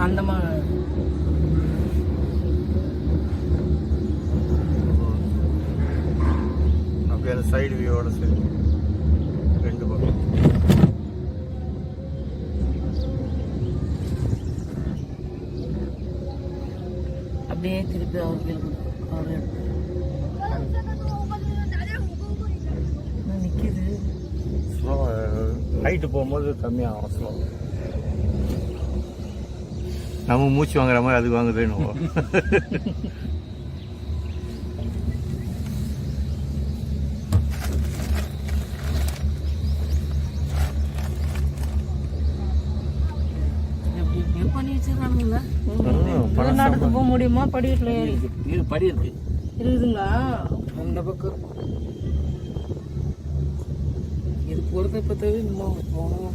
அந்த மாதிரி அப்படியே அந்த சைடு வியூவோட சரி ரெண்டு பக்கம் அப்படியே திருப்பி அவர் நிற்கிது. ஸ்லோ ஹைட்டு போகும்போது கம்மியாகும் ஸ்லோ. நம்ம மூச்சு வாங்குற மாதிரி அது வாங்குதுன்னு பண்ணி வச்சிருக்கானுங்களா? நாட்டுக்கு போக முடியுமா? படி வீட்டில் இது படி இருக்கு இருக்குதுங்களா? அந்த பக்கம் இது பொறுத்த பற்றி போகணும்.